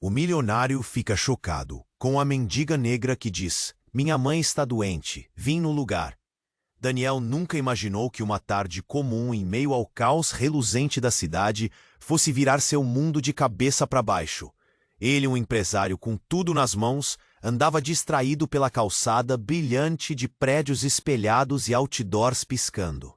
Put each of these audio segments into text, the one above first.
O milionário fica chocado com a mendiga negra que diz: "Minha mãe está doente, vim no lugar." Daniel nunca imaginou que uma tarde comum em meio ao caos reluzente da cidade fosse virar seu mundo de cabeça para baixo. Ele, um empresário com tudo nas mãos, andava distraído pela calçada brilhante de prédios espelhados e outdoors piscando.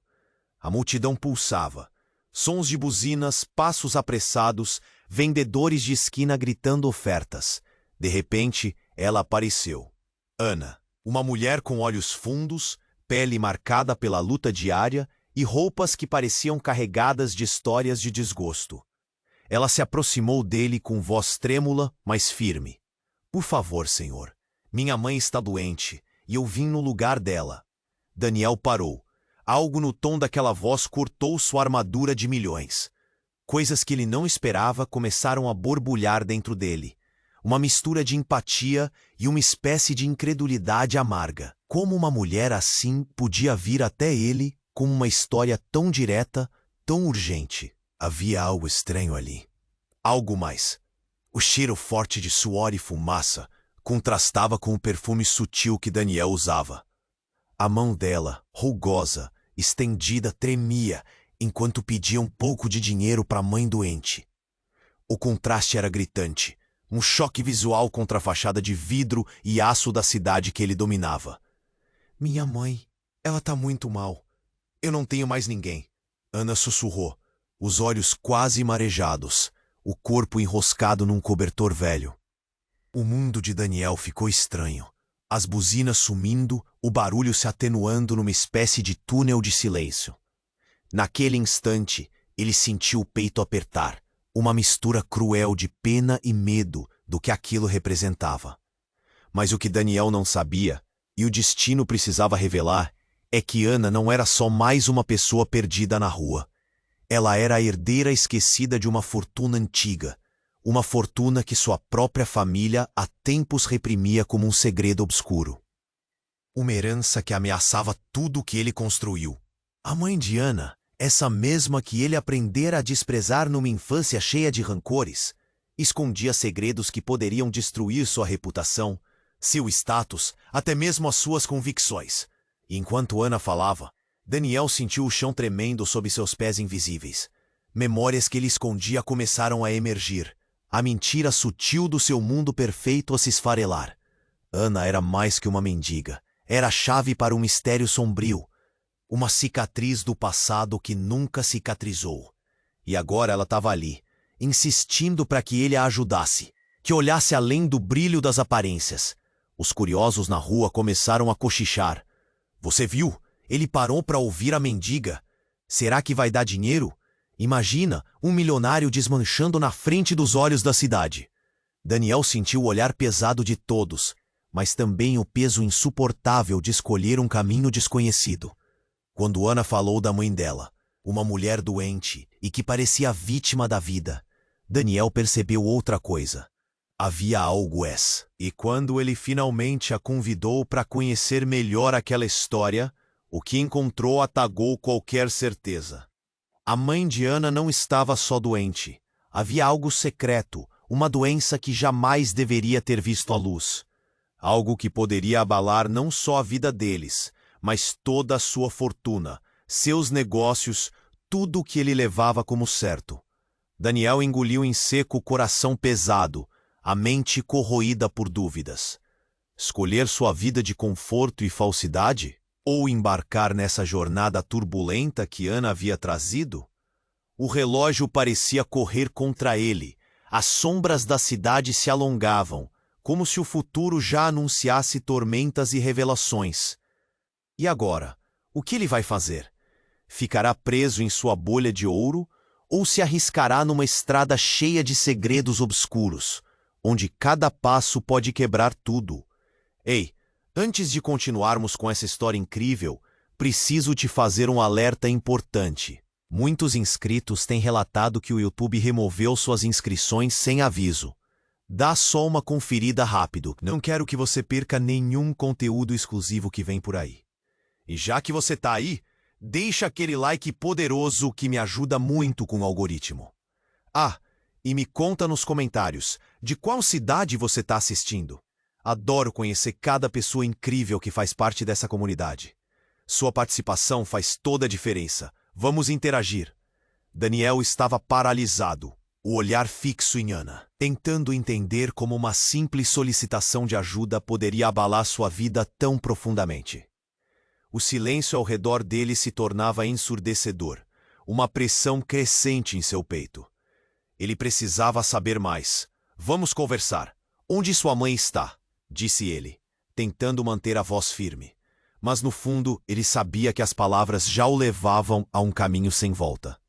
A multidão pulsava. Sons de buzinas, passos apressados, vendedores de esquina gritando ofertas. De repente, ela apareceu. Ana, uma mulher com olhos fundos, pele marcada pela luta diária e roupas que pareciam carregadas de histórias de desgosto. Ela se aproximou dele com voz trêmula, mas firme. "Por favor, senhor, minha mãe está doente e eu vim no lugar dela." Daniel parou. Algo no tom daquela voz cortou sua armadura de milhões. Coisas que ele não esperava começaram a borbulhar dentro dele. Uma mistura de empatia e uma espécie de incredulidade amarga. Como uma mulher assim podia vir até ele com uma história tão direta, tão urgente? Havia algo estranho ali. Algo mais. O cheiro forte de suor e fumaça contrastava com o perfume sutil que Daniel usava. A mão dela, rugosa, estendida, tremia enquanto pedia um pouco de dinheiro para a mãe doente. O contraste era gritante, um choque visual contra a fachada de vidro e aço da cidade que ele dominava. "Minha mãe, ela tá muito mal. Eu não tenho mais ninguém." Ana sussurrou, os olhos quase marejados, o corpo enroscado num cobertor velho. O mundo de Daniel ficou estranho. As buzinas sumindo, o barulho se atenuando numa espécie de túnel de silêncio. Naquele instante, ele sentiu o peito apertar, uma mistura cruel de pena e medo do que aquilo representava. Mas o que Daniel não sabia, e o destino precisava revelar, é que Ana não era só mais uma pessoa perdida na rua. Ela era a herdeira esquecida de uma fortuna antiga, uma fortuna que sua própria família há tempos reprimia como um segredo obscuro. Uma herança que ameaçava tudo o que ele construiu. A mãe de Ana, essa mesma que ele aprendera a desprezar numa infância cheia de rancores, escondia segredos que poderiam destruir sua reputação, seu status, até mesmo as suas convicções. E enquanto Ana falava, Daniel sentiu o chão tremendo sob seus pés invisíveis. Memórias que ele escondia começaram a emergir, a mentira sutil do seu mundo perfeito a se esfarelar. Ana era mais que uma mendiga, era a chave para um mistério sombrio, uma cicatriz do passado que nunca cicatrizou. E agora ela estava ali, insistindo para que ele a ajudasse, que olhasse além do brilho das aparências. Os curiosos na rua começaram a cochichar. "Você viu? Ele parou para ouvir a mendiga. Será que vai dar dinheiro? Imagina, um milionário desmanchando na frente dos olhos da cidade." Daniel sentiu o olhar pesado de todos, mas também o peso insuportável de escolher um caminho desconhecido. Quando Ana falou da mãe dela, uma mulher doente e que parecia vítima da vida, Daniel percebeu outra coisa. Havia algo e quando ele finalmente a convidou para conhecer melhor aquela história, o que encontrou atagou qualquer certeza. A mãe de Ana não estava só doente. Havia algo secreto, uma doença que jamais deveria ter visto a luz. Algo que poderia abalar não só a vida deles, mas toda a sua fortuna, seus negócios, tudo o que ele levava como certo. Daniel engoliu em seco o coração pesado, a mente corroída por dúvidas. Escolher sua vida de conforto e falsidade? Ou embarcar nessa jornada turbulenta que Ana havia trazido? O relógio parecia correr contra ele. As sombras da cidade se alongavam, como se o futuro já anunciasse tormentas e revelações. E agora, o que ele vai fazer? Ficará preso em sua bolha de ouro ou se arriscará numa estrada cheia de segredos obscuros, onde cada passo pode quebrar tudo? Ei, antes de continuarmos com essa história incrível, preciso te fazer um alerta importante. Muitos inscritos têm relatado que o YouTube removeu suas inscrições sem aviso. Dá só uma conferida rápido, não quero que você perca nenhum conteúdo exclusivo que vem por aí. E já que você tá aí, deixa aquele like poderoso que me ajuda muito com o algoritmo. Ah, E me conta nos comentários, de qual cidade você está assistindo? Adoro conhecer cada pessoa incrível que faz parte dessa comunidade. Sua participação faz toda a diferença. Vamos interagir. Daniel estava paralisado, o olhar fixo em Ana, tentando entender como uma simples solicitação de ajuda poderia abalar sua vida tão profundamente. O silêncio ao redor dele se tornava ensurdecedor, uma pressão crescente em seu peito. Ele precisava saber mais. Vamos conversar. Onde sua mãe está? Disse ele, tentando manter a voz firme. Mas no fundo, ele sabia que as palavras já o levavam a um caminho sem volta.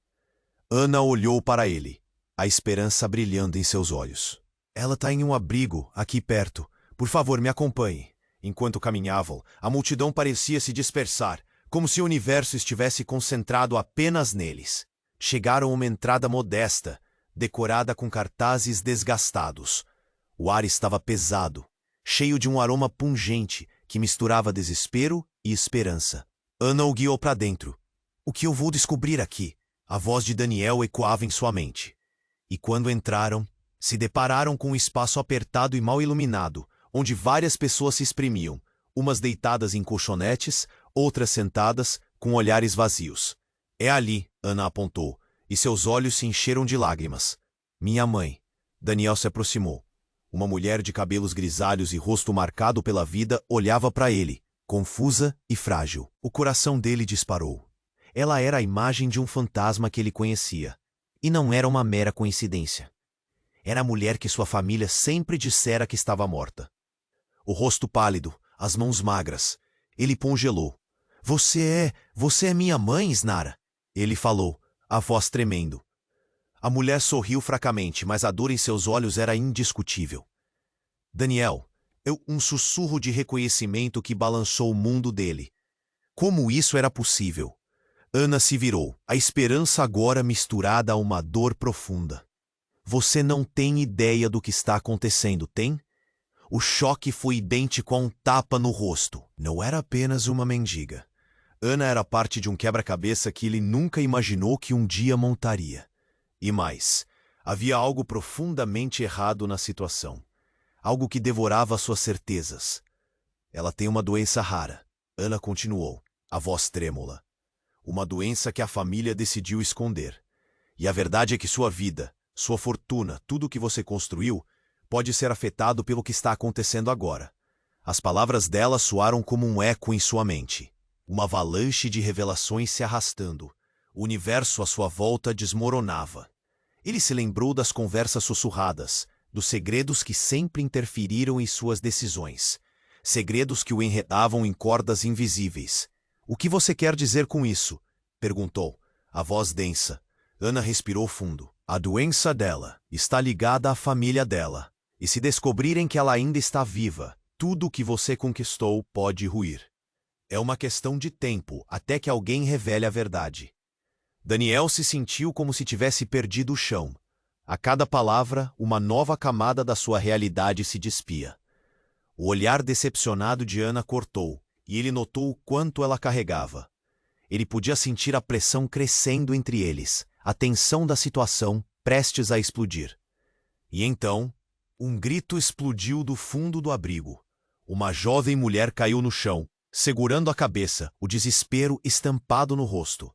Ana olhou para ele, a esperança brilhando em seus olhos. Ela está em um abrigo, aqui perto. Por favor, me acompanhe. Enquanto caminhavam, a multidão parecia se dispersar, como se o universo estivesse concentrado apenas neles. Chegaram a uma entrada modesta, decorada com cartazes desgastados. O ar estava pesado, cheio de um aroma pungente que misturava desespero e esperança. Ana o guiou para dentro. O que eu vou descobrir aqui? A voz de Daniel ecoava em sua mente. E quando entraram, se depararam com um espaço apertado e mal iluminado, onde várias pessoas se espremiam, umas deitadas em colchonetes, outras sentadas, com olhares vazios. É ali, Ana apontou, e seus olhos se encheram de lágrimas. Minha mãe. Daniel se aproximou. Uma mulher de cabelos grisalhos e rosto marcado pela vida olhava para ele, confusa e frágil. O coração dele disparou. Ela era a imagem de um fantasma que ele conhecia. E não era uma mera coincidência. Era a mulher que sua família sempre dissera que estava morta. O rosto pálido, as mãos magras. Ele congelou. Você é minha mãe, Snara? Ele falou, a voz tremendo. A mulher sorriu fracamente, mas a dor em seus olhos era indiscutível. Daniel, um sussurro de reconhecimento que balançou o mundo dele. Como isso era possível? Ana se virou, a esperança agora misturada a uma dor profunda. Você não tem ideia do que está acontecendo, tem? O choque foi idêntico a um tapa no rosto. Não era apenas uma mendiga. Ana era parte de um quebra-cabeça que ele nunca imaginou que um dia montaria. E mais, havia algo profundamente errado na situação. Algo que devorava suas certezas. Ela tem uma doença rara. Ana continuou, a voz trêmula. Uma doença que a família decidiu esconder. E a verdade é que sua vida, sua fortuna, tudo o que você construiu, pode ser afetado pelo que está acontecendo agora. As palavras dela soaram como um eco em sua mente. Uma avalanche de revelações se arrastando. O universo à sua volta desmoronava. Ele se lembrou das conversas sussurradas, dos segredos que sempre interferiram em suas decisões. Segredos que o enredavam em cordas invisíveis. O que você quer dizer com isso? Perguntou, a voz densa. Ana respirou fundo. A doença dela está ligada à família dela. E se descobrirem que ela ainda está viva, tudo o que você conquistou pode ruir. É uma questão de tempo até que alguém revele a verdade. Daniel se sentiu como se tivesse perdido o chão. A cada palavra, uma nova camada da sua realidade se despia. O olhar decepcionado de Ana cortou, e ele notou o quanto ela carregava. Ele podia sentir a pressão crescendo entre eles, a tensão da situação prestes a explodir. E então, um grito explodiu do fundo do abrigo. Uma jovem mulher caiu no chão, segurando a cabeça, o desespero estampado no rosto.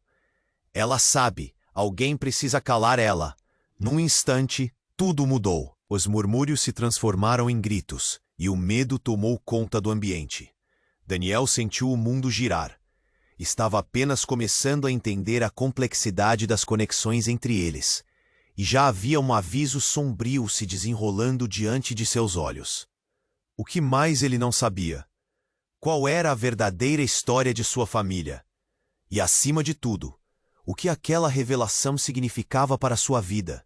Ela sabe, alguém precisa calar ela. Num instante, tudo mudou. Os murmúrios se transformaram em gritos, e o medo tomou conta do ambiente. Daniel sentiu o mundo girar. Estava apenas começando a entender a complexidade das conexões entre eles. E já havia um aviso sombrio se desenrolando diante de seus olhos. O que mais ele não sabia? Qual era a verdadeira história de sua família? E, acima de tudo, o que aquela revelação significava para sua vida?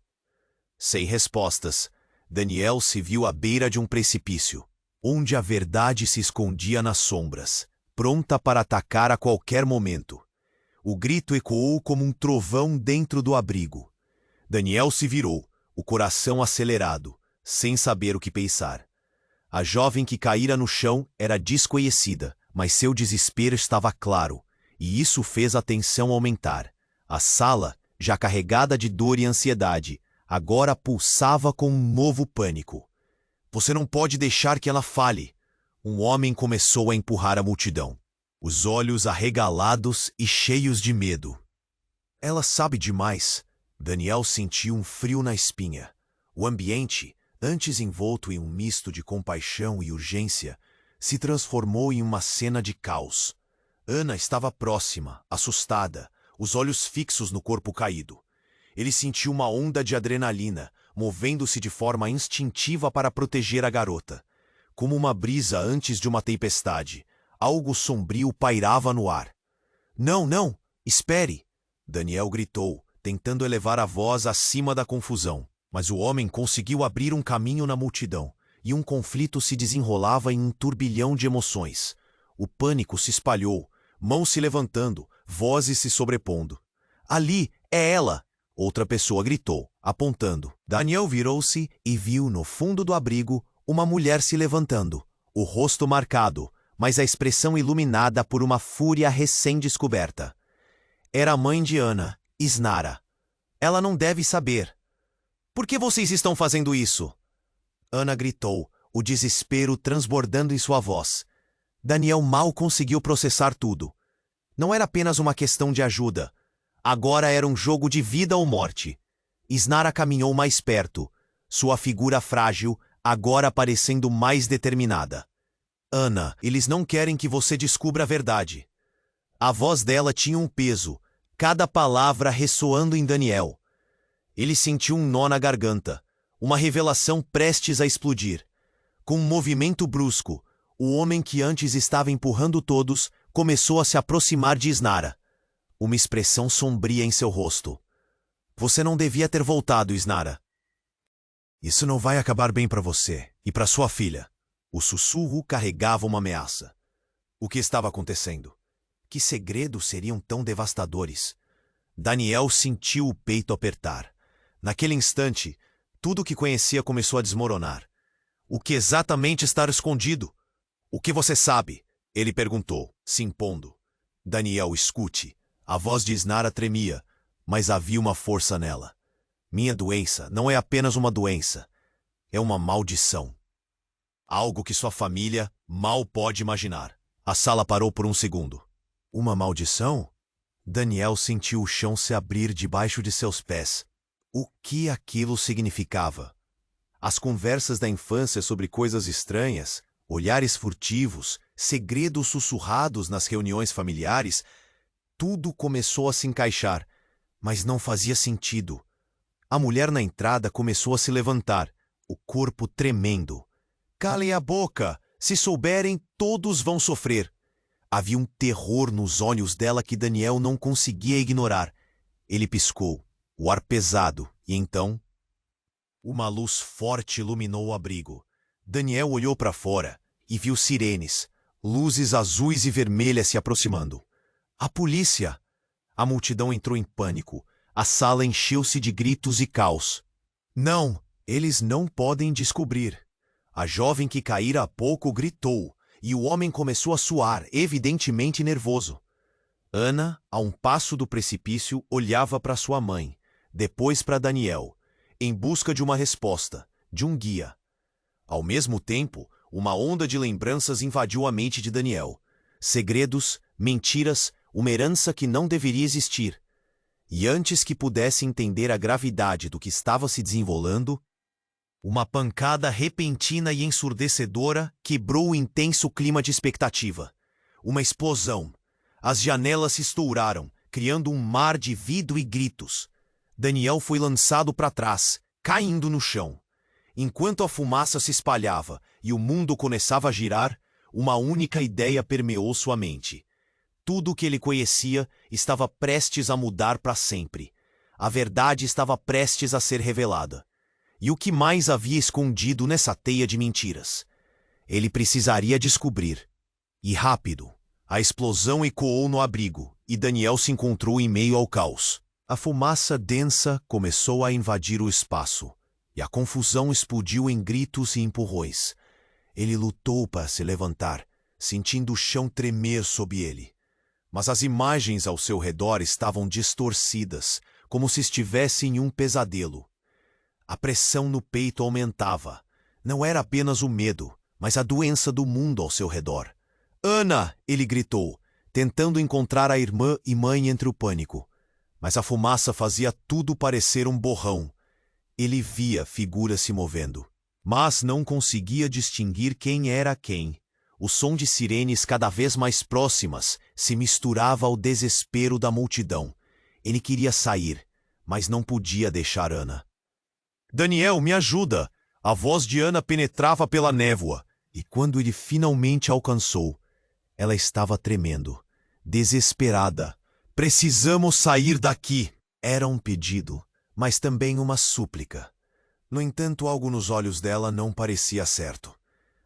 Sem respostas, Daniel se viu à beira de um precipício, onde a verdade se escondia nas sombras, pronta para atacar a qualquer momento. O grito ecoou como um trovão dentro do abrigo. Daniel se virou, o coração acelerado, sem saber o que pensar. A jovem que caíra no chão era desconhecida, mas seu desespero estava claro, e isso fez a tensão aumentar. A sala, já carregada de dor e ansiedade, agora pulsava com um novo pânico. Você não pode deixar que ela fale. Um homem começou a empurrar a multidão, os olhos arregalados e cheios de medo. Ela sabe demais. Daniel sentiu um frio na espinha. O ambiente, antes envolto em um misto de compaixão e urgência, se transformou em uma cena de caos. Ana estava próxima, assustada, os olhos fixos no corpo caído. Ele sentiu uma onda de adrenalina, movendo-se de forma instintiva para proteger a garota. Como uma brisa antes de uma tempestade, algo sombrio pairava no ar. Não, não! Espere! Daniel gritou, tentando elevar a voz acima da confusão. Mas o homem conseguiu abrir um caminho na multidão, e um conflito se desenrolava em um turbilhão de emoções. O pânico se espalhou, mãos se levantando, vozes se sobrepondo. Ali, é ela! Outra pessoa gritou, apontando. Daniel virou-se e viu no fundo do abrigo uma mulher se levantando, o rosto marcado, mas a expressão iluminada por uma fúria recém-descoberta. Era a mãe de Ana, Isnara. Ela não deve saber. Por que vocês estão fazendo isso? Ana gritou, o desespero transbordando em sua voz. Daniel mal conseguiu processar tudo. Não era apenas uma questão de ajuda. Agora era um jogo de vida ou morte. Isnara caminhou mais perto, sua figura frágil, agora parecendo mais determinada. Ana, eles não querem que você descubra a verdade. A voz dela tinha um peso, cada palavra ressoando em Daniel. Ele sentiu um nó na garganta, uma revelação prestes a explodir. Com um movimento brusco, o homem que antes estava empurrando todos começou a se aproximar de Isnara. Uma expressão sombria em seu rosto. Você não devia ter voltado, Isnara. Isso não vai acabar bem para você e para sua filha. O sussurro carregava uma ameaça. O que estava acontecendo? Que segredos seriam tão devastadores? Daniel sentiu o peito apertar. Naquele instante, tudo o que conhecia começou a desmoronar. O que exatamente está escondido? O que você sabe? Ele perguntou, se impondo. Daniel, escute. A voz de Isnara tremia, mas havia uma força nela. Minha doença não é apenas uma doença. É uma maldição. Algo que sua família mal pode imaginar. A sala parou por um segundo. Uma maldição? Daniel sentiu o chão se abrir debaixo de seus pés. O que aquilo significava? As conversas da infância sobre coisas estranhas, olhares furtivos, segredos sussurrados nas reuniões familiares, tudo começou a se encaixar, mas não fazia sentido. A mulher na entrada começou a se levantar, o corpo tremendo. Calem a boca! Se souberem, todos vão sofrer. Havia um terror nos olhos dela que Daniel não conseguia ignorar. Ele piscou, o ar pesado, e então... uma luz forte iluminou o abrigo. Daniel olhou para fora e viu sirenes, luzes azuis e vermelhas se aproximando. A polícia! A multidão entrou em pânico. A sala encheu-se de gritos e caos. Não, eles não podem descobrir. A jovem que caíra há pouco gritou, e o homem começou a suar, evidentemente nervoso. Ana, a um passo do precipício, olhava para sua mãe, depois para Daniel, em busca de uma resposta, de um guia. Ao mesmo tempo, uma onda de lembranças invadiu a mente de Daniel. Segredos, mentiras, uma herança que não deveria existir. E antes que pudesse entender a gravidade do que estava se desenrolando, uma pancada repentina e ensurdecedora quebrou o intenso clima de expectativa. Uma explosão. As janelas se estouraram, criando um mar de vidro e gritos. Daniel foi lançado para trás, caindo no chão. Enquanto a fumaça se espalhava e o mundo começava a girar, uma única ideia permeou sua mente. Tudo o que ele conhecia estava prestes a mudar para sempre. A verdade estava prestes a ser revelada. E o que mais havia escondido nessa teia de mentiras? Ele precisaria descobrir. E rápido. A explosão ecoou no abrigo, e Daniel se encontrou em meio ao caos. A fumaça densa começou a invadir o espaço, e a confusão explodiu em gritos e empurrões. Ele lutou para se levantar, sentindo o chão tremer sob ele. Mas as imagens ao seu redor estavam distorcidas, como se estivesse em um pesadelo. A pressão no peito aumentava. Não era apenas o medo, mas a doença do mundo ao seu redor. Ana! Ele gritou, tentando encontrar a irmã e mãe entre o pânico. Mas a fumaça fazia tudo parecer um borrão. Ele via figuras se movendo, mas não conseguia distinguir quem era quem. O som de sirenes cada vez mais próximas se misturava ao desespero da multidão. Ele queria sair, mas não podia deixar Ana. Daniel, me ajuda! A voz de Ana penetrava pela névoa, e quando ele finalmente a alcançou, ela estava tremendo, desesperada. Precisamos sair daqui! Era um pedido, mas também uma súplica. No entanto, algo nos olhos dela não parecia certo.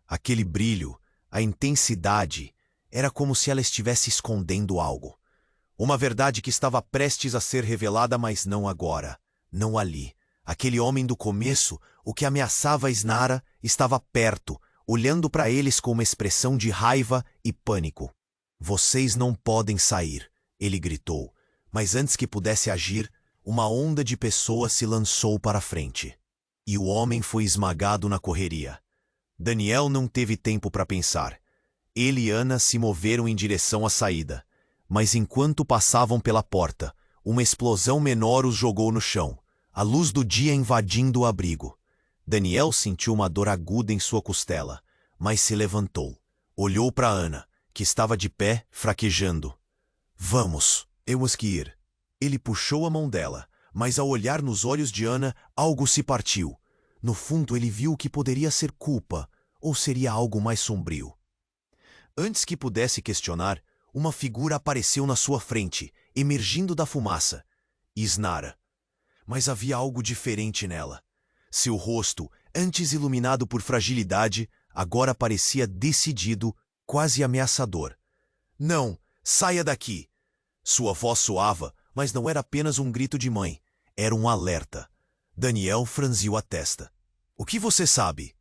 Aquele brilho, a intensidade, era como se ela estivesse escondendo algo. Uma verdade que estava prestes a ser revelada, mas não agora, não ali. Aquele homem do começo, o que ameaçava Isnara, estava perto, olhando para eles com uma expressão de raiva e pânico. Vocês não podem sair, ele gritou, mas antes que pudesse agir, uma onda de pessoas se lançou para a frente. E o homem foi esmagado na correria. Daniel não teve tempo para pensar. Ele e Ana se moveram em direção à saída, mas enquanto passavam pela porta, uma explosão menor os jogou no chão, a luz do dia invadindo o abrigo. Daniel sentiu uma dor aguda em sua costela, mas se levantou. Olhou para Ana, que estava de pé, fraquejando. Vamos, temos que ir. Ele puxou a mão dela, mas ao olhar nos olhos de Ana, algo se partiu. No fundo, ele viu que poderia ser culpa, ou seria algo mais sombrio. Antes que pudesse questionar, uma figura apareceu na sua frente, emergindo da fumaça. Isnara. Mas havia algo diferente nela. Seu rosto, antes iluminado por fragilidade, agora parecia decidido, quase ameaçador. Não, saia daqui! Sua voz soava, mas não era apenas um grito de mãe. Era um alerta. Daniel franziu a testa. O que você sabe?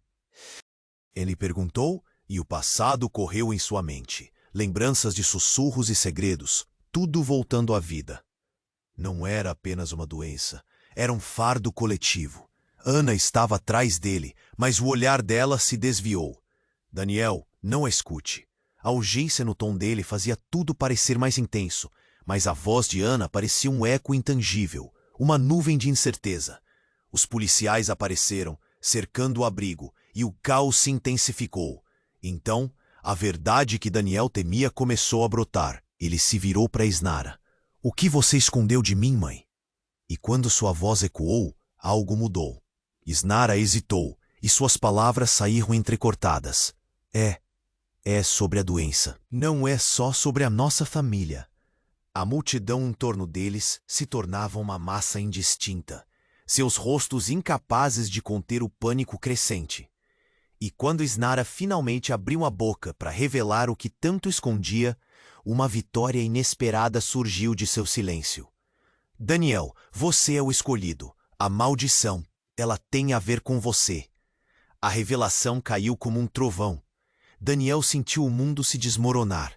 Ele perguntou, e o passado correu em sua mente. Lembranças de sussurros e segredos, tudo voltando à vida. Não era apenas uma doença. Era um fardo coletivo. Ana estava atrás dele, mas o olhar dela se desviou. Daniel, não a escute. A urgência no tom dele fazia tudo parecer mais intenso, mas a voz de Ana parecia um eco intangível, uma nuvem de incerteza. Os policiais apareceram, cercando o abrigo, e o caos se intensificou. Então, a verdade que Daniel temia começou a brotar. Ele se virou para Isnara. O que você escondeu de mim, mãe? E quando sua voz ecoou, algo mudou. Isnara hesitou, e suas palavras saíram entrecortadas. É sobre a doença. Não é só sobre a nossa família. A multidão em torno deles se tornava uma massa indistinta, seus rostos incapazes de conter o pânico crescente. E quando Isnara finalmente abriu a boca para revelar o que tanto escondia, uma vitória inesperada surgiu de seu silêncio. Daniel, você é o escolhido. A maldição, ela tem a ver com você. A revelação caiu como um trovão. Daniel sentiu o mundo se desmoronar.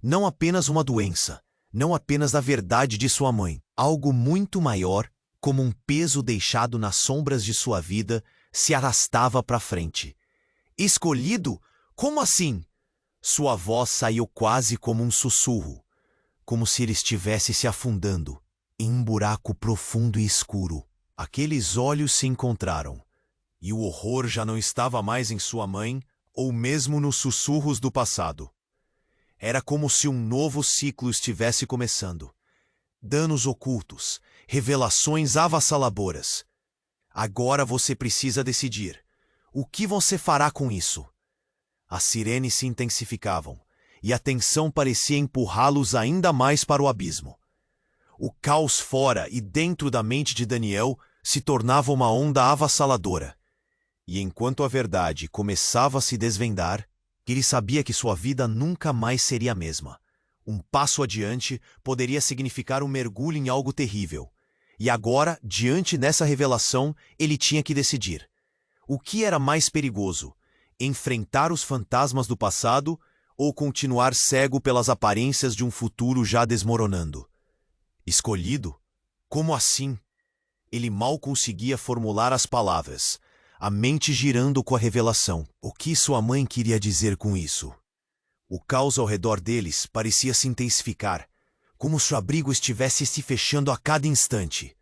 Não apenas uma doença, não apenas a verdade de sua mãe. Algo muito maior, como um peso deixado nas sombras de sua vida, se arrastava para frente. Escolhido? Como assim? Sua voz saiu quase como um sussurro, como se ele estivesse se afundando em um buraco profundo e escuro. Aqueles olhos se encontraram, e o horror já não estava mais em sua mãe, ou mesmo nos sussurros do passado. Era como se um novo ciclo estivesse começando. Danos ocultos, revelações avassaladoras. Agora você precisa decidir. O que você fará com isso? As sirenes se intensificavam, e a tensão parecia empurrá-los ainda mais para o abismo. O caos fora e dentro da mente de Daniel se tornava uma onda avassaladora. E enquanto a verdade começava a se desvendar, ele sabia que sua vida nunca mais seria a mesma. Um passo adiante poderia significar um mergulho em algo terrível. E agora, diante dessa revelação, ele tinha que decidir. O que era mais perigoso? Enfrentar os fantasmas do passado ou continuar cego pelas aparências de um futuro já desmoronando? Escolhido? Como assim? Ele mal conseguia formular as palavras, a mente girando com a revelação. O que sua mãe queria dizer com isso? O caos ao redor deles parecia se intensificar, como se o abrigo estivesse se fechando a cada instante.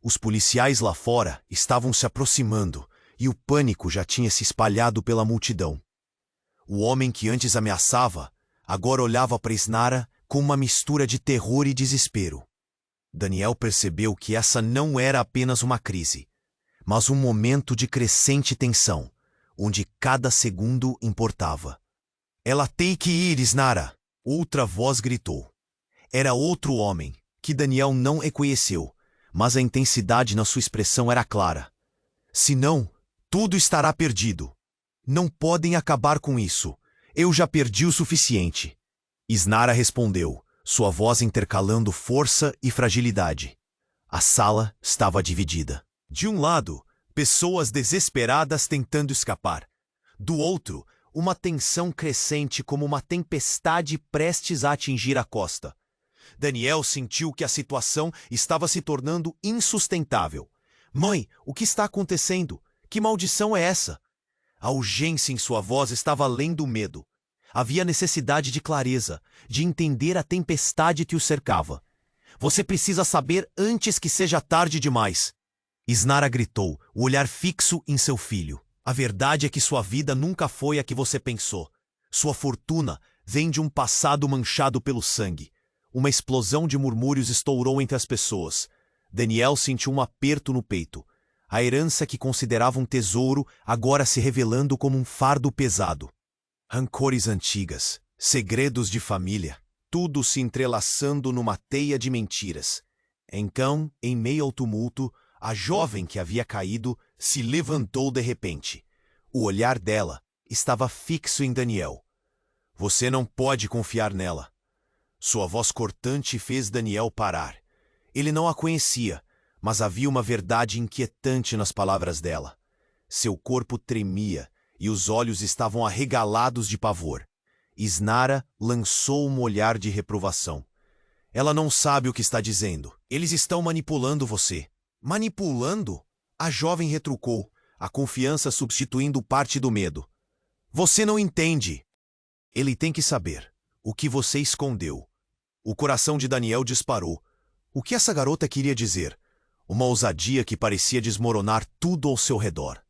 Os policiais lá fora estavam se aproximando e o pânico já tinha se espalhado pela multidão. O homem que antes ameaçava, agora olhava para Isnara com uma mistura de terror e desespero. Daniel percebeu que essa não era apenas uma crise, mas um momento de crescente tensão, onde cada segundo importava. Ela tem que ir, Isnara! Outra voz gritou. Era outro homem, que Daniel não reconheceu, mas a intensidade na sua expressão era clara. Senão, tudo estará perdido. Não podem acabar com isso. Eu já perdi o suficiente. Isnara respondeu, sua voz intercalando força e fragilidade. A sala estava dividida. De um lado, pessoas desesperadas tentando escapar. Do outro, uma tensão crescente como uma tempestade prestes a atingir a costa. Daniel sentiu que a situação estava se tornando insustentável. Mãe, o que está acontecendo? Que maldição é essa? A urgência em sua voz estava além do medo. Havia necessidade de clareza, de entender a tempestade que o cercava. Você precisa saber antes que seja tarde demais. Isnara gritou, o olhar fixo em seu filho. A verdade é que sua vida nunca foi a que você pensou. Sua fortuna vem de um passado manchado pelo sangue. Uma explosão de murmúrios estourou entre as pessoas. Daniel sentiu um aperto no peito. A herança que considerava um tesouro agora se revelando como um fardo pesado. Rancores antigas, segredos de família, tudo se entrelaçando numa teia de mentiras. Então, em meio ao tumulto, a jovem que havia caído se levantou de repente. O olhar dela estava fixo em Daniel. Você não pode confiar nela. Sua voz cortante fez Daniel parar. Ele não a conhecia, mas havia uma verdade inquietante nas palavras dela. Seu corpo tremia e os olhos estavam arregalados de pavor. Isnara lançou um olhar de reprovação. Ela não sabe o que está dizendo. Eles estão manipulando você. Manipulando? A jovem retrucou, a confiança substituindo parte do medo. Você não entende. Ele tem que saber. O que você escondeu. O coração de Daniel disparou. O que essa garota queria dizer? Uma ousadia que parecia desmoronar tudo ao seu redor.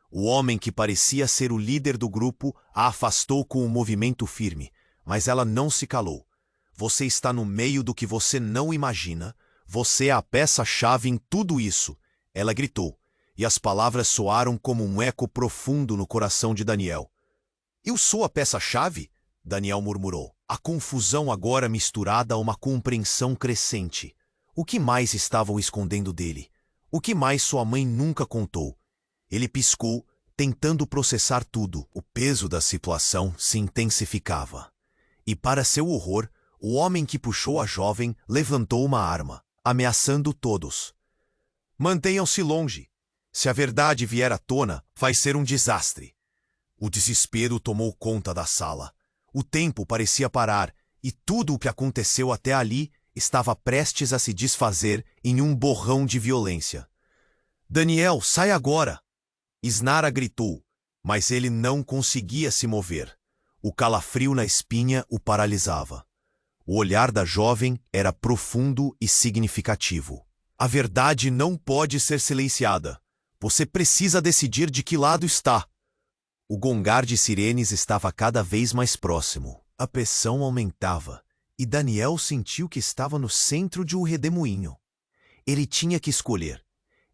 O homem que parecia ser o líder do grupo a afastou com um movimento firme, mas ela não se calou. Você está no meio do que você não imagina. Você é a peça-chave em tudo isso. Ela gritou, e as palavras soaram como um eco profundo no coração de Daniel. Eu sou a peça-chave? Daniel murmurou, a confusão agora misturada a uma compreensão crescente. O que mais estavam escondendo dele? O que mais sua mãe nunca contou? Ele piscou, tentando processar tudo. O peso da situação se intensificava. E para seu horror, o homem que puxou a jovem levantou uma arma, ameaçando todos. Mantenham-se longe. Se a verdade vier à tona, vai ser um desastre. O desespero tomou conta da sala. O tempo parecia parar, e tudo o que aconteceu até ali estava prestes a se desfazer em um borrão de violência. Daniel, sai agora! Isnara gritou, mas ele não conseguia se mover. O calafrio na espinha o paralisava. O olhar da jovem era profundo e significativo. A verdade não pode ser silenciada. Você precisa decidir de que lado está. O gongar de sirenes estava cada vez mais próximo. A pressão aumentava, e Daniel sentiu que estava no centro de um redemoinho. Ele tinha que escolher: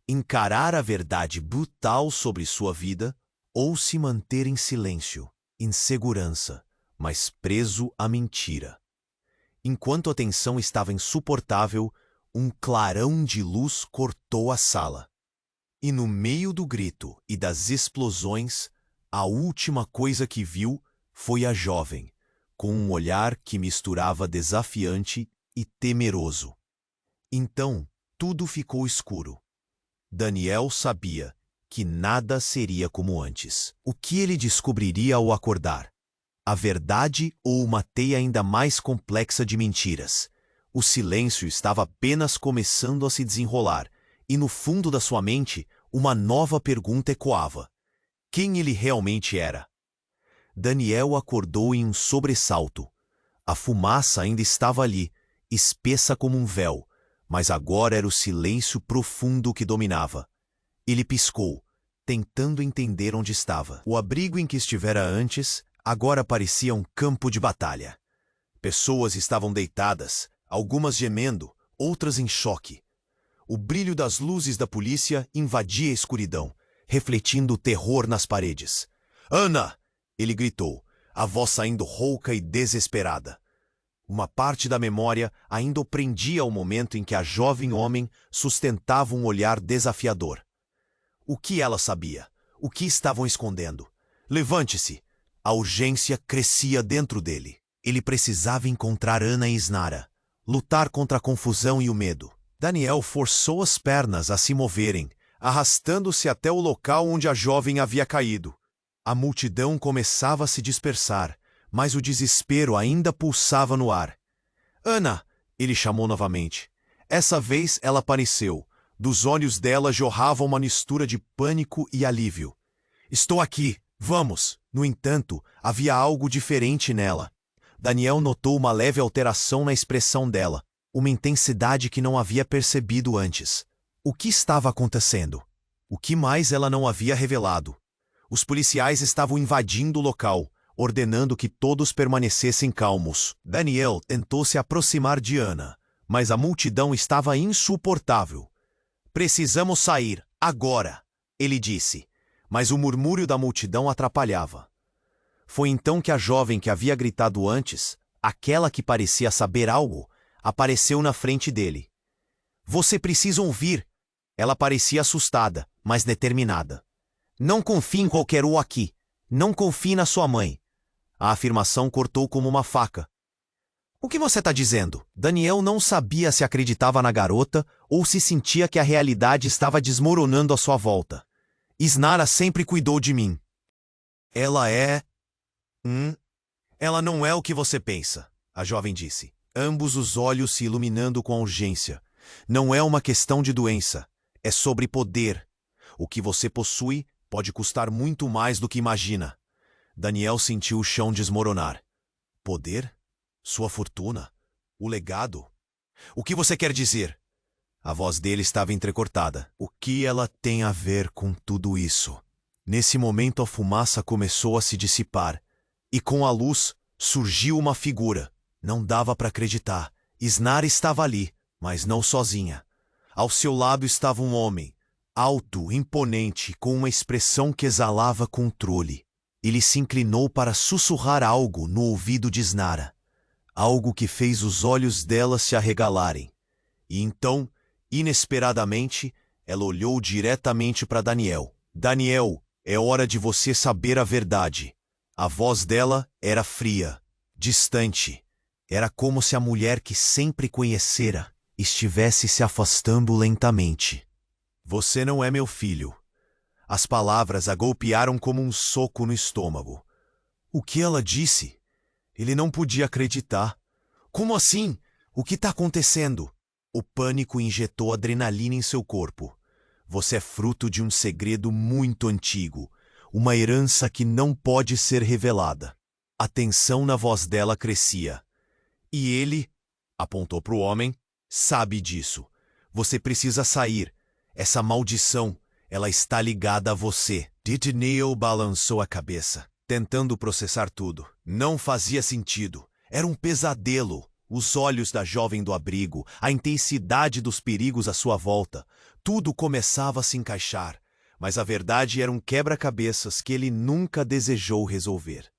encarar a verdade brutal sobre sua vida ou se manter em silêncio, em segurança, mas preso à mentira. Enquanto a tensão estava insuportável, um clarão de luz cortou a sala. E no meio do grito e das explosões, a última coisa que viu foi a jovem, com um olhar que misturava desafiante e temeroso. Então, tudo ficou escuro. Daniel sabia que nada seria como antes. O que ele descobriria ao acordar? A verdade ou uma teia ainda mais complexa de mentiras? O silêncio estava apenas começando a se desenrolar, e no fundo da sua mente, uma nova pergunta ecoava. Quem ele realmente era? Daniel acordou em um sobressalto. A fumaça ainda estava ali, espessa como um véu, mas agora era o silêncio profundo que dominava. Ele piscou, tentando entender onde estava. O abrigo em que estivera antes, agora parecia um campo de batalha. Pessoas estavam deitadas, algumas gemendo, outras em choque. O brilho das luzes da polícia invadia a escuridão, refletindo o terror nas paredes. "Ana!" ele gritou, a voz saindo rouca e desesperada. Uma parte da memória ainda o prendia ao momento em que a jovem homem sustentava um olhar desafiador. O que ela sabia? O que estavam escondendo? Levante-se! A urgência crescia dentro dele. Ele precisava encontrar Ana e Isnara, lutar contra a confusão e o medo. Daniel forçou as pernas a se moverem, arrastando-se até o local onde a jovem havia caído. A multidão começava a se dispersar, mas o desespero ainda pulsava no ar. "Ana!" ele chamou novamente. Essa vez ela apareceu. Dos olhos dela jorrava uma mistura de pânico e alívio. "Estou aqui, vamos!" No entanto, havia algo diferente nela. Daniel notou uma leve alteração na expressão dela, uma intensidade que não havia percebido antes. O que estava acontecendo? O que mais ela não havia revelado? Os policiais estavam invadindo o local, ordenando que todos permanecessem calmos. Daniel tentou se aproximar de Ana, mas a multidão estava insuportável. "Precisamos sair, agora!" ele disse, mas o murmúrio da multidão atrapalhava. Foi então que a jovem que havia gritado antes, aquela que parecia saber algo, apareceu na frente dele. "Você precisa ouvir!" Ela parecia assustada, mas determinada. "Não confie em qualquer um aqui. Não confie na sua mãe." A afirmação cortou como uma faca. "O que você está dizendo?" Daniel não sabia se acreditava na garota ou se sentia que a realidade estava desmoronando à sua volta. "Isnara sempre cuidou de mim." "Ela é... Ela não é o que você pensa", a jovem disse, ambos os olhos se iluminando com a urgência. "Não é uma questão de doença. É sobre poder. O que você possui pode custar muito mais do que imagina." Daniel sentiu o chão desmoronar. "Poder? Sua fortuna? O legado? O que você quer dizer?" A voz dele estava entrecortada. "O que ela tem a ver com tudo isso?" Nesse momento a fumaça começou a se dissipar, e com a luz surgiu uma figura. Não dava para acreditar. Isnara estava ali, mas não sozinha. Ao seu lado estava um homem, alto, imponente, com uma expressão que exalava controle. Ele se inclinou para sussurrar algo no ouvido de Isnara, algo que fez os olhos dela se arregalarem. E então, inesperadamente, ela olhou diretamente para Daniel. "Daniel, é hora de você saber a verdade." A voz dela era fria, distante. Era como se a mulher que sempre conhecera estivesse se afastando lentamente. "Você não é meu filho." As palavras a golpearam como um soco no estômago. O que ela disse? Ele não podia acreditar. "Como assim? O que está acontecendo?" O pânico injetou adrenalina em seu corpo. "Você é fruto de um segredo muito antigo, uma herança que não pode ser revelada." A tensão na voz dela crescia. "E ele," apontou para o homem, "sabe disso. Você precisa sair. Essa maldição, ela está ligada a você." Daniel balançou a cabeça, tentando processar tudo. Não fazia sentido. Era um pesadelo. Os olhos da jovem do abrigo, a intensidade dos perigos à sua volta. Tudo começava a se encaixar, mas a verdade era um quebra-cabeças que ele nunca desejou resolver.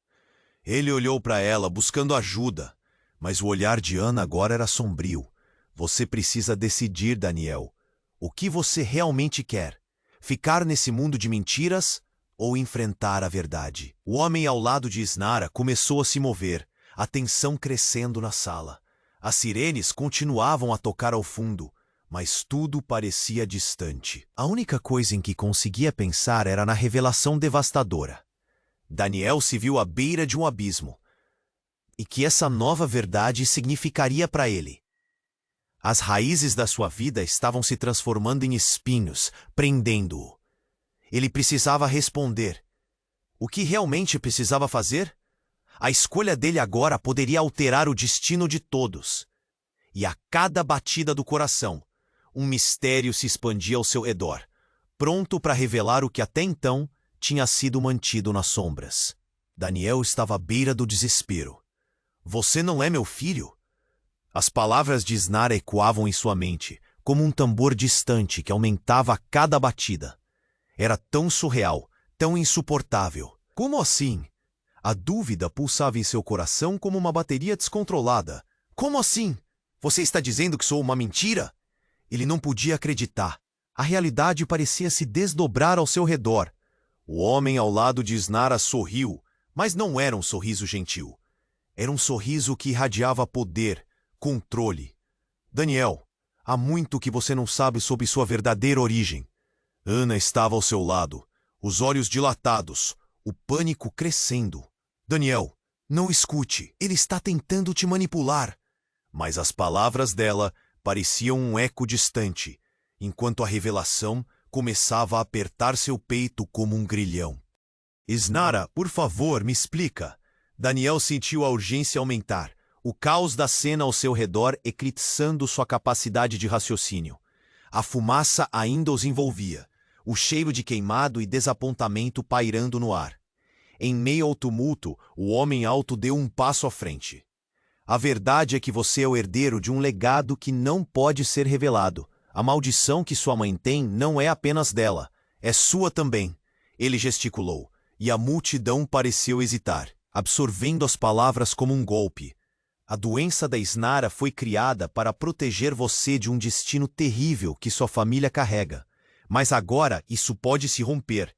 Ele olhou para ela buscando ajuda, mas o olhar de Ana agora era sombrio. "Você precisa decidir, Daniel. O que você realmente quer? Ficar nesse mundo de mentiras ou enfrentar a verdade?" O homem ao lado de Isnara começou a se mover, a tensão crescendo na sala. As sirenes continuavam a tocar ao fundo, mas tudo parecia distante. A única coisa em que conseguia pensar era na revelação devastadora. Daniel se viu à beira de um abismo. E que essa nova verdade significaria para ele? As raízes da sua vida estavam se transformando em espinhos, prendendo-o. Ele precisava responder. O que realmente precisava fazer? A escolha dele agora poderia alterar o destino de todos. E a cada batida do coração, um mistério se expandia ao seu redor, pronto para revelar o que até então tinha sido mantido nas sombras. Daniel estava à beira do desespero. Você não é meu filho? As palavras de Isnara ecoavam em sua mente, como um tambor distante que aumentava a cada batida. Era tão surreal, tão insuportável. Como assim? A dúvida pulsava em seu coração como uma bateria descontrolada. Como assim? Você está dizendo que sou uma mentira? Ele não podia acreditar. A realidade parecia se desdobrar ao seu redor. O homem ao lado de Isnara sorriu, mas não era um sorriso gentil. Era um sorriso que irradiava poder, controle. Daniel, há muito que você não sabe sobre sua verdadeira origem. Ana estava ao seu lado, os olhos dilatados, o pânico crescendo. Daniel, não escute, ele está tentando te manipular. Mas as palavras dela pareciam um eco distante, enquanto a revelação começava a apertar seu peito como um grilhão. Isnara, por favor, me explica. Daniel sentiu a urgência aumentar, o caos da cena ao seu redor eclipsando sua capacidade de raciocínio. A fumaça ainda os envolvia, o cheiro de queimado e desapontamento pairando no ar. Em meio ao tumulto, o homem alto deu um passo à frente. A verdade é que você é o herdeiro de um legado que não pode ser revelado. A maldição que sua mãe tem não é apenas dela, é sua também. Ele gesticulou, e a multidão pareceu hesitar, absorvendo as palavras como um golpe. A doença da Isnara foi criada para proteger você de um destino terrível que sua família carrega. Mas agora isso pode se romper.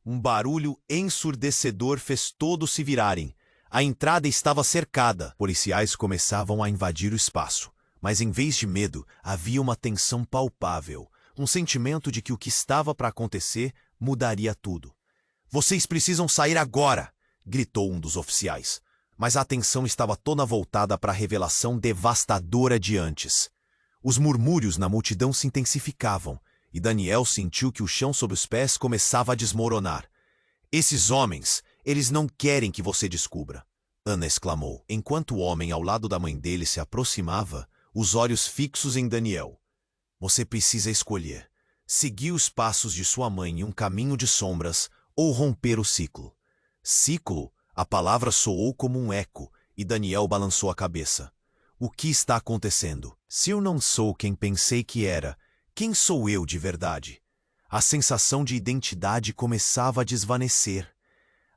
Um barulho ensurdecedor fez todos se virarem. A entrada estava cercada. Policiais começavam a invadir o espaço. Mas em vez de medo, havia uma tensão palpável. Um sentimento de que o que estava para acontecer mudaria tudo. Vocês precisam sair agora! Gritou um dos oficiais. Mas a atenção estava toda voltada para a revelação devastadora de antes. Os murmúrios na multidão se intensificavam, e Daniel sentiu que o chão sob os pés começava a desmoronar. Esses homens, eles não querem que você descubra, Ana exclamou, enquanto o homem ao lado da mãe dele se aproximava, os olhos fixos em Daniel. Você precisa escolher, seguir os passos de sua mãe em um caminho de sombras ou romper o ciclo. Ciclo? A palavra soou como um eco, e Daniel balançou a cabeça. O que está acontecendo? Se eu não sou quem pensei que era, quem sou eu de verdade? A sensação de identidade começava a desvanecer.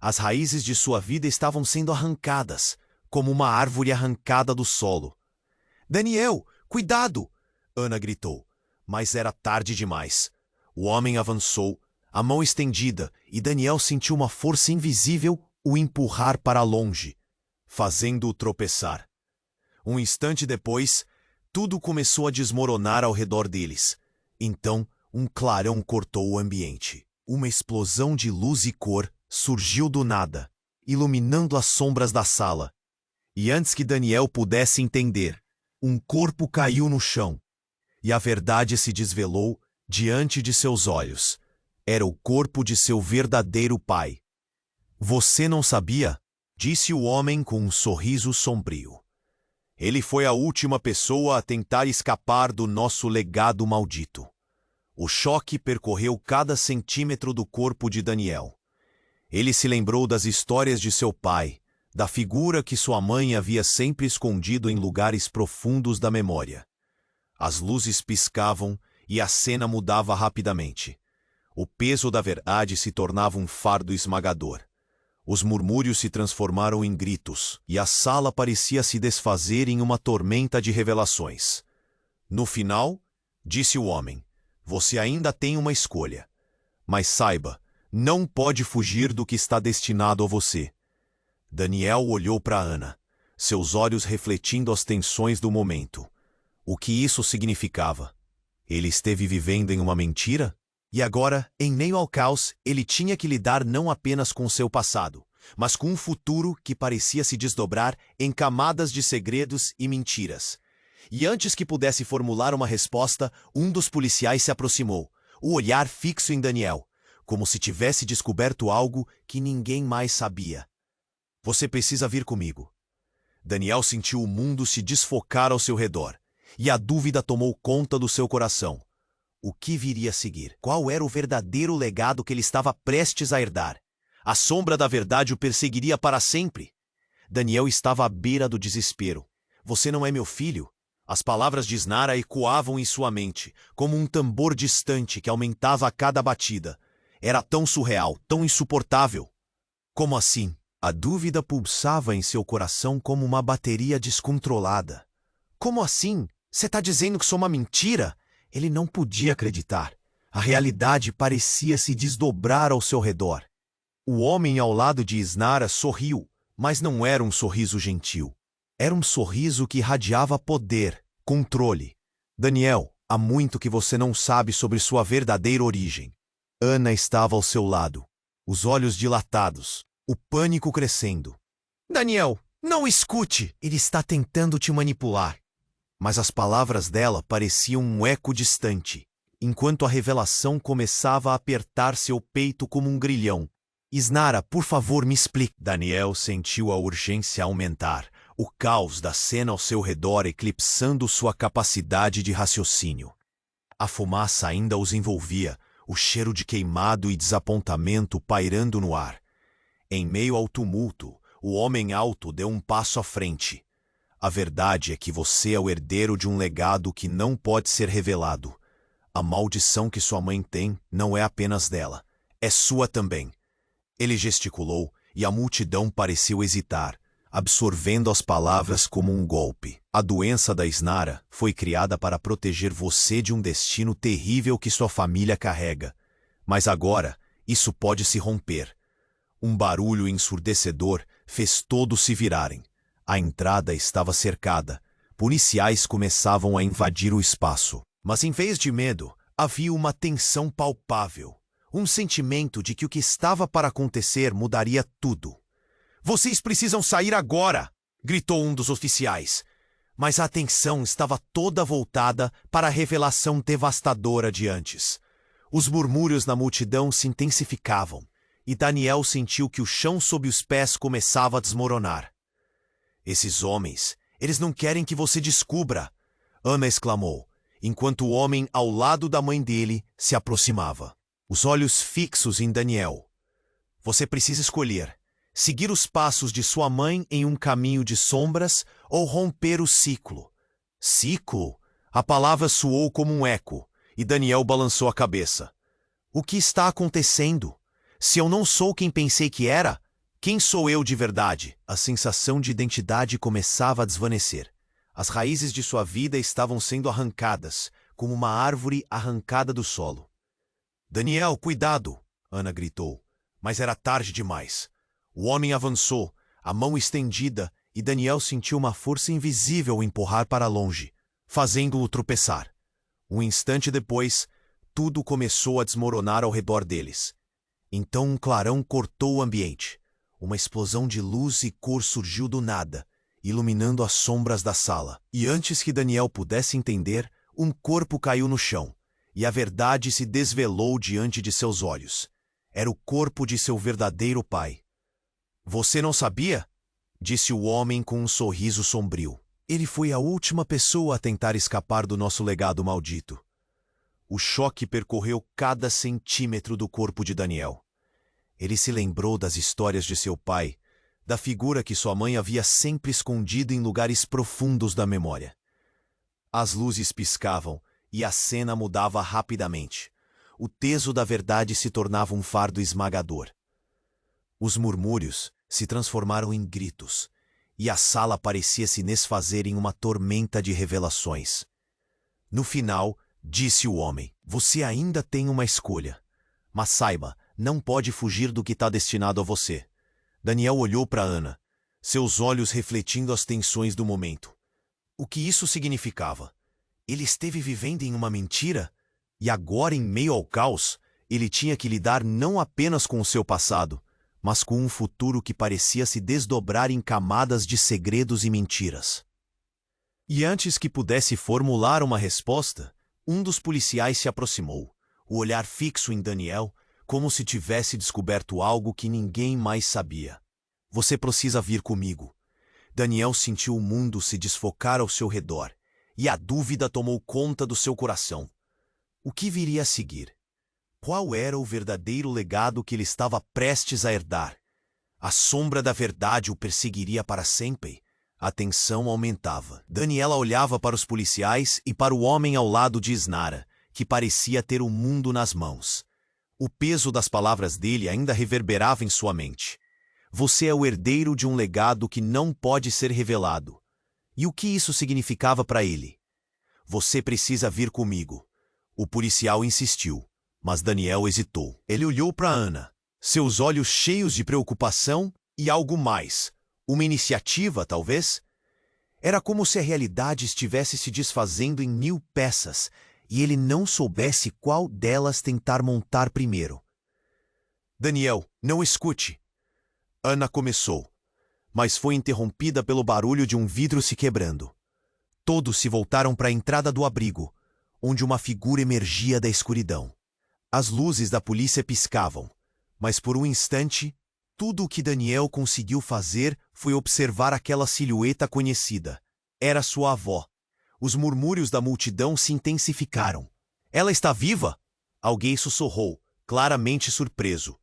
As raízes de sua vida estavam sendo arrancadas, como uma árvore arrancada do solo. Daniel, cuidado! Ana gritou, mas era tarde demais. O homem avançou, a mão estendida, e Daniel sentiu uma força invisível o empurrar para longe, fazendo-o tropeçar. Um instante depois, tudo começou a desmoronar ao redor deles. Então, um clarão cortou o ambiente. Uma explosão de luz e cor surgiu do nada, iluminando as sombras da sala. E antes que Daniel pudesse entender, um corpo caiu no chão, e a verdade se desvelou diante de seus olhos. Era o corpo de seu verdadeiro pai. Você não sabia? Disse o homem com um sorriso sombrio. Ele foi a última pessoa a tentar escapar do nosso legado maldito. O choque percorreu cada centímetro do corpo de Daniel. Ele se lembrou das histórias de seu pai, da figura que sua mãe havia sempre escondido em lugares profundos da memória. As luzes piscavam e a cena mudava rapidamente. O peso da verdade se tornava um fardo esmagador. Os murmúrios se transformaram em gritos, e a sala parecia se desfazer em uma tormenta de revelações. No final, disse o homem, você ainda tem uma escolha. Mas saiba, não pode fugir do que está destinado a você. Daniel olhou para Ana, seus olhos refletindo as tensões do momento. O que isso significava? Ele esteve vivendo em uma mentira? E agora, em meio ao caos, ele tinha que lidar não apenas com seu passado, mas com um futuro que parecia se desdobrar em camadas de segredos e mentiras. e antes que pudesse formular uma resposta, um dos policiais se aproximou, o olhar fixo em Daniel, como se tivesse descoberto algo que ninguém mais sabia. Você precisa vir comigo. Daniel sentiu o mundo se desfocar ao seu redor, e a dúvida tomou conta do seu coração. O que viria a seguir? Qual era o verdadeiro legado que ele estava prestes a herdar? A sombra da verdade o perseguiria para sempre. Daniel estava à beira do desespero. Você não é meu filho? As palavras de Isnara ecoavam em sua mente, como um tambor distante que aumentava a cada batida. Era tão surreal, tão insuportável. Como assim? A dúvida pulsava em seu coração como uma bateria descontrolada. Como assim? Você está dizendo que sou uma mentira? Ele não podia acreditar. A realidade parecia se desdobrar ao seu redor. O homem ao lado de Isnara sorriu, mas não era um sorriso gentil. Era um sorriso que irradiava poder, controle. Daniel, há muito que você não sabe sobre sua verdadeira origem. Ana estava ao seu lado, os olhos dilatados, o pânico crescendo. Daniel, não escute! Ele está tentando te manipular. Mas as palavras dela pareciam um eco distante, enquanto a revelação começava a apertar seu peito como um grilhão. Isnara, por favor, me explique. Daniel sentiu a urgência aumentar, o caos da cena ao seu redor eclipsando sua capacidade de raciocínio. A fumaça ainda os envolvia, o cheiro de queimado e desapontamento pairando no ar. Em meio ao tumulto, o homem alto deu um passo à frente. A verdade é que você é o herdeiro de um legado que não pode ser revelado. A maldição que sua mãe tem não é apenas dela, é sua também. Ele gesticulou e a multidão pareceu hesitar, absorvendo as palavras como um golpe. A doença da Isnara foi criada para proteger você de um destino terrível que sua família carrega. Mas agora, isso pode se romper. Um barulho ensurdecedor fez todos se virarem. A entrada estava cercada. Policiais começavam a invadir o espaço. Mas em vez de medo, havia uma tensão palpável. Um sentimento de que o que estava para acontecer mudaria tudo. Vocês precisam sair agora! Gritou um dos oficiais. Mas a atenção estava toda voltada para a revelação devastadora de antes. Os murmúrios na multidão se intensificavam, e Daniel sentiu que o chão sob os pés começava a desmoronar. Esses homens, eles não querem que você descubra! Ana exclamou, enquanto o homem ao lado da mãe dele se aproximava. Os olhos fixos em Daniel. Você precisa escolher. Seguir os passos de sua mãe em um caminho de sombras ou romper o ciclo. Ciclo? A palavra soou como um eco, e Daniel balançou a cabeça. O que está acontecendo? Se eu não sou quem pensei que era, quem sou eu de verdade? A sensação de identidade começava a desvanecer. As raízes de sua vida estavam sendo arrancadas, como uma árvore arrancada do solo. Daniel, cuidado! Ana gritou, mas era tarde demais. O homem avançou, a mão estendida, e Daniel sentiu uma força invisível o empurrar para longe, fazendo-o tropeçar. Um instante depois, tudo começou a desmoronar ao redor deles. Então um clarão cortou o ambiente. Uma explosão de luz e cor surgiu do nada, iluminando as sombras da sala. E antes que Daniel pudesse entender, um corpo caiu no chão, e a verdade se desvelou diante de seus olhos. Era o corpo de seu verdadeiro pai. Você não sabia? Disse o homem com um sorriso sombrio. Ele foi a última pessoa a tentar escapar do nosso legado maldito. O choque percorreu cada centímetro do corpo de Daniel. Ele se lembrou das histórias de seu pai, da figura que sua mãe havia sempre escondido em lugares profundos da memória. As luzes piscavam e a cena mudava rapidamente. O peso da verdade se tornava um fardo esmagador. Os murmúrios se transformaram em gritos, e a sala parecia se desfazer em uma tormenta de revelações. No final, disse o homem, você ainda tem uma escolha. Mas saiba, não pode fugir do que está destinado a você. Daniel olhou para Ana, seus olhos refletindo as tensões do momento. O que isso significava? Ele esteve vivendo em uma mentira? E agora, em meio ao caos, ele tinha que lidar não apenas com o seu passado, mas com um futuro que parecia se desdobrar em camadas de segredos e mentiras. E antes que pudesse formular uma resposta, um dos policiais se aproximou, o olhar fixo em Daniel, como se tivesse descoberto algo que ninguém mais sabia. Você precisa vir comigo. Daniel sentiu o mundo se desfocar ao seu redor, e a dúvida tomou conta do seu coração. O que viria a seguir? Qual era o verdadeiro legado que ele estava prestes a herdar? A sombra da verdade o perseguiria para sempre? A tensão aumentava. Daniela olhava para os policiais e para o homem ao lado de Isnara, que parecia ter o mundo nas mãos. O peso das palavras dele ainda reverberava em sua mente. Você é o herdeiro de um legado que não pode ser revelado. E o que isso significava para ele? Você precisa vir comigo. O policial insistiu, mas Daniel hesitou. Ele olhou para Ana, seus olhos cheios de preocupação e algo mais. Uma iniciativa, talvez? Era como se a realidade estivesse se desfazendo em 1000 peças e ele não soubesse qual delas tentar montar primeiro. Daniel, não escute. Ana começou, mas foi interrompida pelo barulho de um vidro se quebrando. Todos se voltaram para a entrada do abrigo, onde uma figura emergia da escuridão. As luzes da polícia piscavam, mas por um instante, tudo o que Daniel conseguiu fazer foi observar aquela silhueta conhecida. Era sua avó. Os murmúrios da multidão se intensificaram. Ela está viva? Alguém sussurrou, claramente surpreso.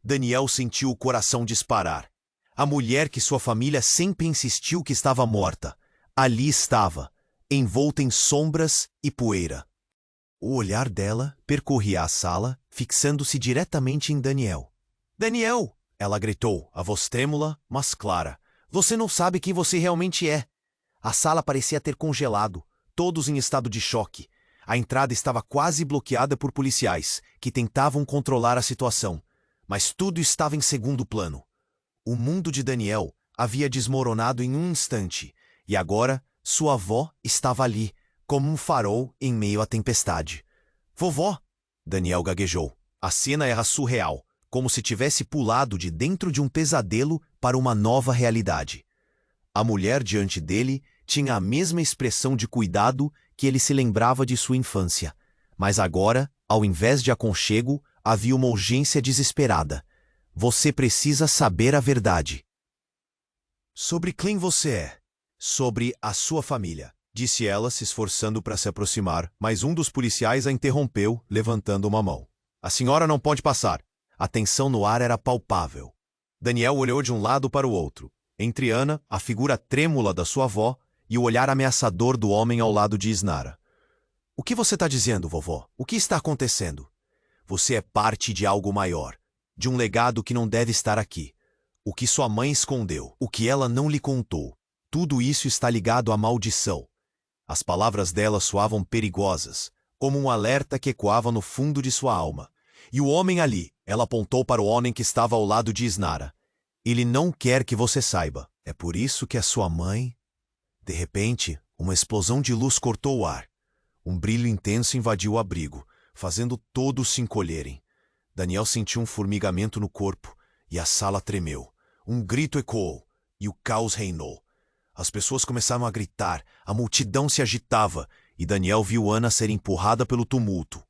Daniel sentiu o coração disparar. A mulher que sua família sempre insistiu que estava morta. Ali estava, envolta em sombras e poeira. O olhar dela percorria a sala, fixando-se diretamente em Daniel. Daniel! Ela gritou, a voz trêmula, mas clara. Você não sabe quem você realmente é. A sala parecia ter congelado, todos em estado de choque. A entrada estava quase bloqueada por policiais, que tentavam controlar a situação. Mas tudo estava em segundo plano. O mundo de Daniel havia desmoronado em um instante, e agora sua avó estava ali, como um farol em meio à tempestade. Vovó! Daniel gaguejou. A cena era surreal, como se tivesse pulado de dentro de um pesadelo para uma nova realidade. A mulher diante dele tinha a mesma expressão de cuidado que ele se lembrava de sua infância, mas agora, ao invés de aconchego, havia uma urgência desesperada. Você precisa saber a verdade. Sobre quem você é. Sobre a sua família, disse ela, se esforçando para se aproximar, mas um dos policiais a interrompeu, levantando uma mão. A senhora não pode passar. A tensão no ar era palpável. Daniel olhou de um lado para o outro. Entre Ana, a figura trêmula da sua avó, e o olhar ameaçador do homem ao lado de Isnara. O que você está dizendo, vovó? O que está acontecendo? Você é parte de algo maior, de um legado que não deve estar aqui. O que sua mãe escondeu, o que ela não lhe contou. Tudo isso está ligado à maldição. As palavras dela soavam perigosas, como um alerta que ecoava no fundo de sua alma. E o homem ali, ela apontou para o homem que estava ao lado de Isnara. Ele não quer que você saiba. É por isso que a sua mãe... De repente, uma explosão de luz cortou o ar. Um brilho intenso invadiu o abrigo, fazendo todos se encolherem. Daniel sentiu um formigamento no corpo, e a sala tremeu. Um grito ecoou, e o caos reinou. As pessoas começaram a gritar, a multidão se agitava, e Daniel viu Ana ser empurrada pelo tumulto.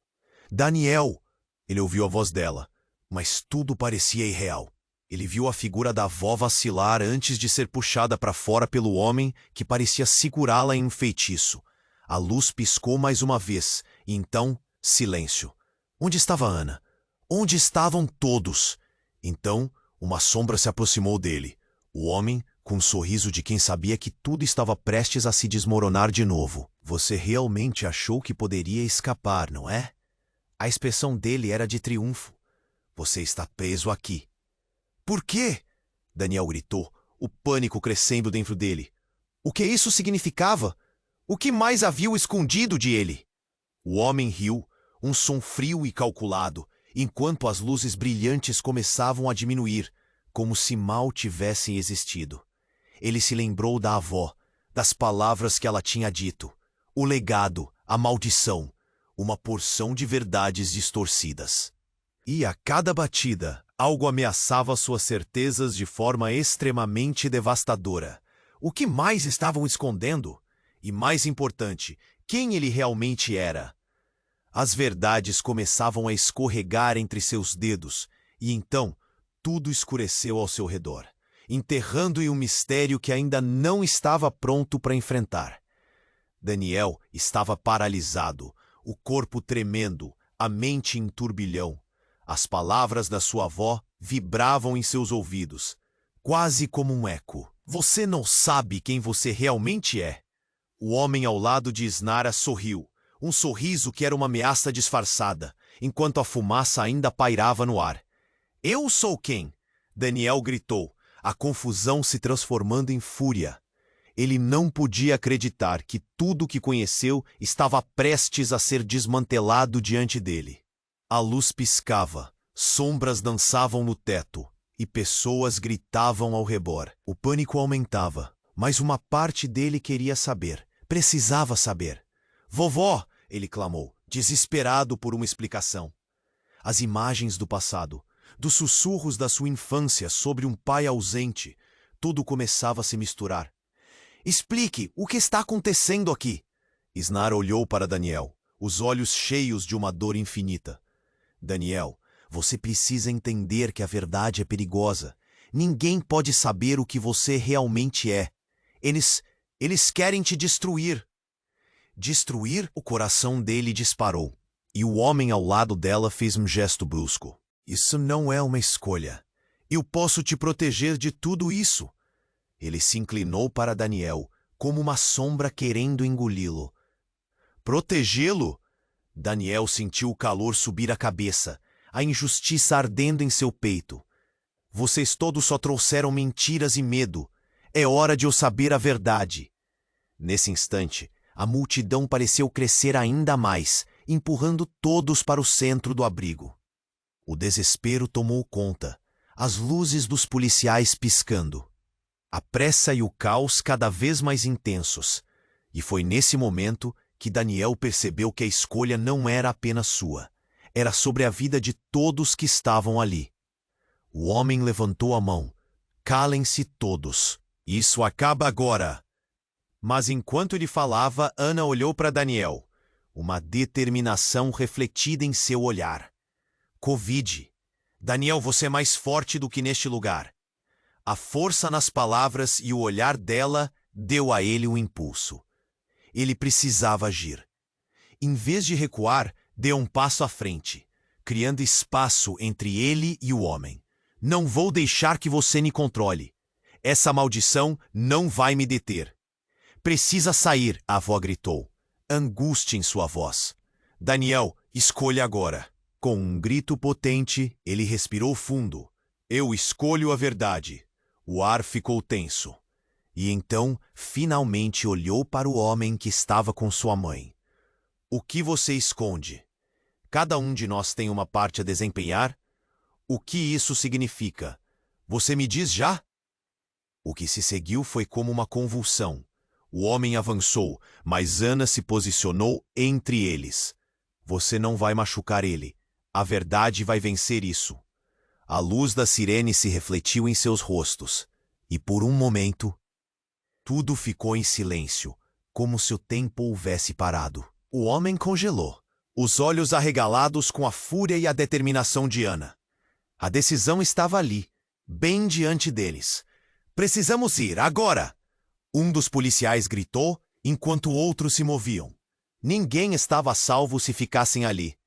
Daniel! Ele ouviu a voz dela, mas tudo parecia irreal. Ele viu a figura da avó vacilar antes de ser puxada para fora pelo homem que parecia segurá-la em um feitiço. A luz piscou mais uma vez, e então, silêncio. Onde estava Ana? Onde estavam todos? Então, uma sombra se aproximou dele. O homem, com um sorriso de quem sabia que tudo estava prestes a se desmoronar de novo. Você realmente achou que poderia escapar, não é? A expressão dele era de triunfo. Você está preso aqui. Por quê? Daniel gritou, o pânico crescendo dentro dele. O que isso significava? O que mais havia escondido de ele? O homem riu, um som frio e calculado, enquanto as luzes brilhantes começavam a diminuir, como se mal tivessem existido. Ele se lembrou da avó, das palavras que ela tinha dito, o legado, a maldição, uma porção de verdades distorcidas. E a cada batida, algo ameaçava suas certezas de forma extremamente devastadora. O que mais estavam escondendo? E mais importante, quem ele realmente era. As verdades começavam a escorregar entre seus dedos, e então tudo escureceu ao seu redor, enterrando em um mistério que ainda não estava pronto para enfrentar. Daniel estava paralisado, o corpo tremendo, a mente em turbilhão. As palavras da sua avó vibravam em seus ouvidos, quase como um eco. Você não sabe quem você realmente é. O homem ao lado de Isnara sorriu, um sorriso que era uma ameaça disfarçada, enquanto a fumaça ainda pairava no ar. Eu sou quem? Daniel gritou, a confusão se transformando em fúria. Ele não podia acreditar que tudo o que conheceu estava prestes a ser desmantelado diante dele. A luz piscava, sombras dançavam no teto, e pessoas gritavam ao redor. O pânico aumentava, mas uma parte dele queria saber, precisava saber. Vovó! Ele clamou, desesperado por uma explicação. As imagens do passado, dos sussurros da sua infância sobre um pai ausente, tudo começava a se misturar. Explique, o que está acontecendo aqui? Isnara olhou para Daniel, os olhos cheios de uma dor infinita. Daniel, você precisa entender que a verdade é perigosa. Ninguém pode saber o que você realmente é. Eles querem te destruir. Destruir? O coração dele disparou, e o homem ao lado dela fez um gesto brusco. Isso não é uma escolha. Eu posso te proteger de tudo isso. Ele se inclinou para Daniel, como uma sombra querendo engoli-lo. Protegê-lo? Daniel sentiu o calor subir a cabeça, a injustiça ardendo em seu peito. Vocês todos só trouxeram mentiras e medo. É hora de eu saber a verdade. Nesse instante, a multidão pareceu crescer ainda mais, empurrando todos para o centro do abrigo. O desespero tomou conta, as luzes dos policiais piscando. A pressa e o caos cada vez mais intensos. E foi nesse momento que Daniel percebeu que a escolha não era apenas sua. Era sobre a vida de todos que estavam ali. O homem levantou a mão. Calem-se todos. Isso acaba agora. Mas enquanto ele falava, Ana olhou para Daniel. Uma determinação refletida em seu olhar. Covid. Daniel, você é mais forte do que neste lugar. A força nas palavras e o olhar dela deu a ele um impulso. Ele precisava agir. Em vez de recuar, deu um passo à frente, criando espaço entre ele e o homem. Não vou deixar que você me controle. Essa maldição não vai me deter. Precisa sair, a avó gritou. Angústia em sua voz. Daniel, escolha agora. Com um grito potente, ele respirou fundo. Eu escolho a verdade. O ar ficou tenso. E então, finalmente olhou para o homem que estava com sua mãe. O que você esconde? Cada um de nós tem uma parte a desempenhar? O que isso significa? Você me diz já? O que se seguiu foi como uma convulsão. O homem avançou, mas Ana se posicionou entre eles. Você não vai machucar ele. A verdade vai vencer isso. A luz da sirene se refletiu em seus rostos. E por um momento, tudo ficou em silêncio, como se o tempo houvesse parado. O homem congelou, os olhos arregalados com a fúria e a determinação de Ana. A decisão estava ali, bem diante deles. Precisamos ir, agora! Um dos policiais gritou, enquanto outros se moviam. Ninguém estava a salvo se ficassem ali.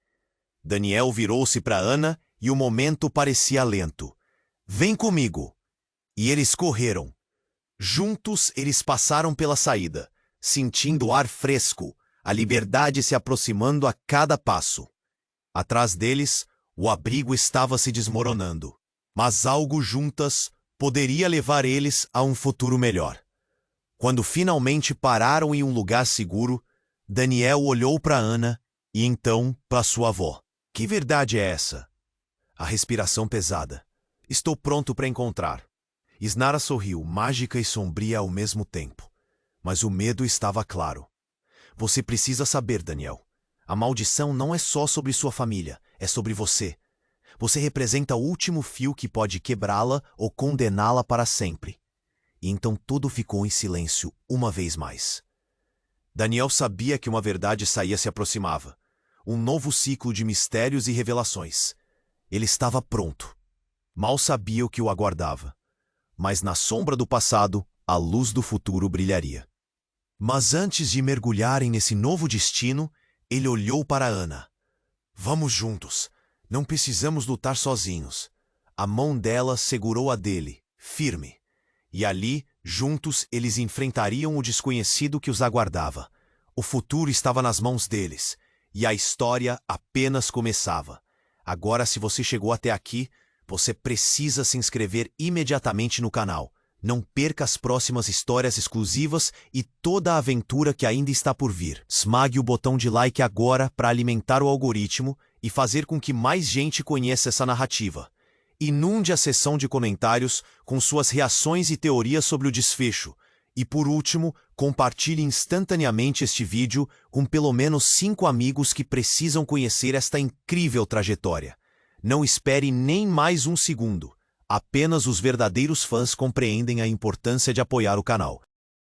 Daniel virou-se para Ana e o momento parecia lento. Vem comigo! E eles correram. Juntos eles passaram pela saída, sentindo o ar fresco, a liberdade se aproximando a cada passo. Atrás deles, o abrigo estava se desmoronando. Mas algo juntas poderia levar eles a um futuro melhor. Quando finalmente pararam em um lugar seguro, Daniel olhou para Ana e então para sua avó. Que verdade é essa? A respiração pesada. Estou pronto para encontrar. Isnara sorriu, mágica e sombria ao mesmo tempo. Mas o medo estava claro. Você precisa saber, Daniel. A maldição não é só sobre sua família, é sobre você. Você representa o último fio que pode quebrá-la ou condená-la para sempre. E então tudo ficou em silêncio uma vez mais. Daniel sabia que uma verdade saía se aproximava. Um novo ciclo de mistérios e revelações. Ele estava pronto. Mal sabia o que o aguardava. Mas na sombra do passado, a luz do futuro brilharia. Mas antes de mergulharem nesse novo destino, ele olhou para Ana. Vamos juntos. Não precisamos lutar sozinhos. A mão dela segurou a dele, firme. E ali, juntos, eles enfrentariam o desconhecido que os aguardava. O futuro estava nas mãos deles. E a história apenas começava. Agora, se você chegou até aqui, você precisa se inscrever imediatamente no canal. Não perca as próximas histórias exclusivas e toda a aventura que ainda está por vir. Esmague o botão de like agora para alimentar o algoritmo e fazer com que mais gente conheça essa narrativa. Inunde a seção de comentários com suas reações e teorias sobre o desfecho. E por último, compartilhe instantaneamente este vídeo com pelo menos 5 amigos que precisam conhecer esta incrível trajetória. Não espere nem mais um segundo. Apenas os verdadeiros fãs compreendem a importância de apoiar o canal.